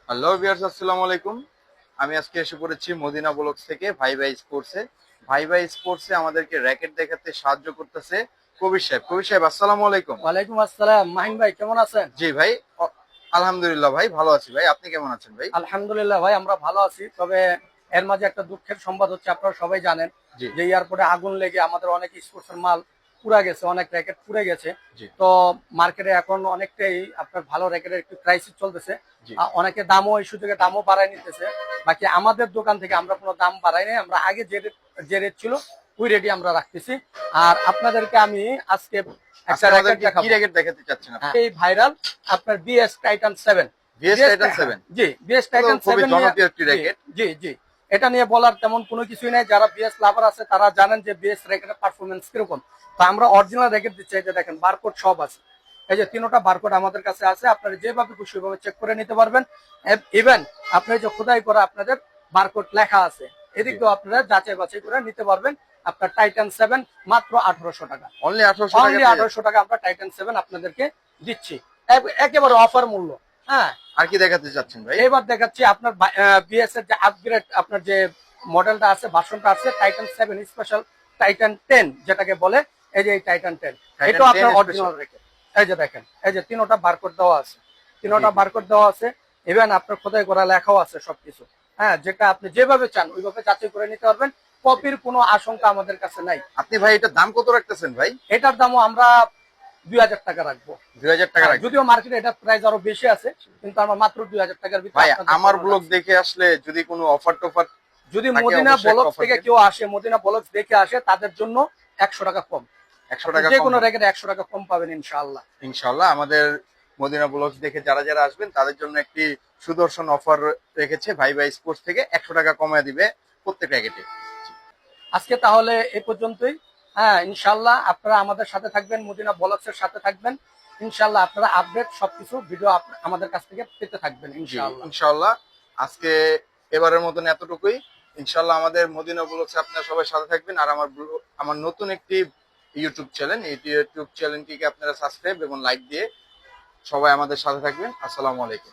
Hello viewers, আসসালামু আলাইকুম। আমি আজকে এসে পড়েছি মদিনা ব্লগস থেকে ভাই ভাই স্পোর্টসে। ভাই ভাই স্পোর্টসে আমাদেরকে র‍্যাকেট দেখাতে সাহায্য করতেছে কবির সাহেব। কবির সাহেব, আসসালামু আলাইকুম। ওয়ালাইকুম আসসালাম। মাহিন ভাই কেমন আছেন? জি ভাই, আলহামদুলিল্লাহ ভাই, ভালো আছি ভাই। আপনি কেমন আছেন ভাই? আলহামদুলিল্লাহ ভাই, আমরা ভালো আছি। তবে এর মাঝে একটা দুঃখের সংবাদ হচ্ছে, আপনারা সবাই জানেন জি যে এয়ারপোর্টে আগুন লেগে আমাদের অনেক স্পোর্টসের মাল পুড়ে গেছে, অনেক র্যাকেট পুড়ে গেছে। জি তো মার্কেটে এখন অনেকটাই আপনার ভালো র্যাকেটের একটু ক্রাইসিস চলতেছে। জি অনেকে দামও এই সুযোগে দামও বাড়ায় নিতেছে। বাকি আমাদের দোকান থেকে আমরা কোনো দাম বাড়াই নাই, আমরা আগে যে রেট ছিল ওই রেটই আমরা রাখতেছি। আর আপনাদেরকে আমি আজকে আজকে একটা র্যাকেট আমাদেরকে কি দেখাবো, র‍্যাকেট দেখাতে চাচ্ছেন আপনি? এই ভাইরাল আপনার বিএস টাইটান 7। ভিএস টাইটান 7 জি, বিএস টাইটান খুবই 7 জনপ্রিয় একটি র‍্যাকেট। জি জি, এটা নিয়ে বলার তেমন কোনো কিছুই নাই। যারা বিএস লাভার আছে তারা জানেন যে বিএস র্যাকেটের পারফরমেন্স কিরকম। তো আমরা অরিজিনাল র্যাকেট দিচ্ছি। এই যে দেখেন, বারকোড সব আছে। এই যে তিনটা বারকোড আমাদের কাছে আছে, আপনারা যেভাবে খুশি ওইভাবে চেক করে নিতে পারবেন। ইভেন আপনার যে খোদাই করা আপনাদের বারকোড লেখা আছে, এদিকেও আপনারা যাচাই বাছাই করে নিতে পারবেন। আপনার টাইটান 7 মাত্র 1800 টাকা। অনলি 1800 টাকা। অনলি 1800 টাকা আমরা টাইটান 7 আপনাদেরকে দিচ্ছি, একেবারে অফার মূল্য। হ্যাঁ, আর কি দেখাতে চাচ্ছেন ভাই? এবার দেখাচ্ছি আপনার বিএস এর যে আপগ্রেড, আপনার যে মডেলটা আছে, ভার্সনটা আছে টাইটান 7 স্পেশাল টাইটান 10 যেটাকে বলে। এই যে এই টাইটান 10, টাইটান এটাও 10 আপনার স্পেশাল। অরিজিনাল রেখে। এই যে দেখেন, এই যে তিনটা বারকোড দেওয়া আছে, তিনটা বারকোড দেওয়া আছে। ইভেন আপনার খোদাই করা লেখাও আছে সবকিছু। হ্যাঁ, যেটা আপনি যেভাবে চান ওইভাবে যাচাই করে নিতে পারবেন। কপির কোনো আশঙ্কা আমাদের কাছে নাই। আপনি ভাই এটার দাম কত রাখতেছেন ভাই? এটার দামও আমরা 2000 টাকা রাখবো। 2000 টাকা রাখবেন? যদিও মার্কেটে এটা প্রাইস আরো বেশি আছে, কিন্তু আমরা মাত্র 2000 টাকার ভিতরে ভাই আপনাদের আমার জন্য ব্লগ রাখছি। দেখে আসলে যদি কোনো অফার টফার যদি থাকে মদিনা অবশ্যই একটা ব্লগস অফার থেকে দিন। কেউ আসে, মদিনা ব্লগস দেখে আসে, তাদের জন্য 100 টাকা কম। 100 টাকা যে কম কোনো হবে। র্যাকেটে 100 টাকা কম পাবেন ইনশাআল্লাহ। ইনশাআল্লাহ আমাদের মদিনা ব্লগস দেখে যারা যারা আসবেন তাদের জন্য একটি সুদর্শন অফার রেখেছে ভাই ভাই স্পোর্টস থেকে। 100 টাকা কমায় দিবে প্রত্যেক প্যাকেটে। আজকে তাহলে এ পর্যন্তই। হ্যাঁ, ইনশাআল্লাহ আপনারা আমাদের সাথে থাকবেন, মদিনা ব্লগস এর সাথে থাকবেন। ইনশাআল্লাহ আপনারা আপডেট সবকিছু ভিডিও আমাদের কাছ থেকে পেতে থাকবেন ইনশাআল্লাহ। ইনশাআল্লাহ আজকে এবারের মতন এতটুকুই। ইনশাআল্লাহ আমাদের মদিনা ব্লগসে আপনারা সবাই সাথে থাকবেন। আর আমার নতুন একটি ইউটিউব চ্যানেল, এই ইউটিউব চ্যানেলটিকে আপনারা সাবস্ক্রাইব এবং লাইক দিয়ে সবাই আমাদের সাথে থাকবেন। আসসালামু আলাইকুম।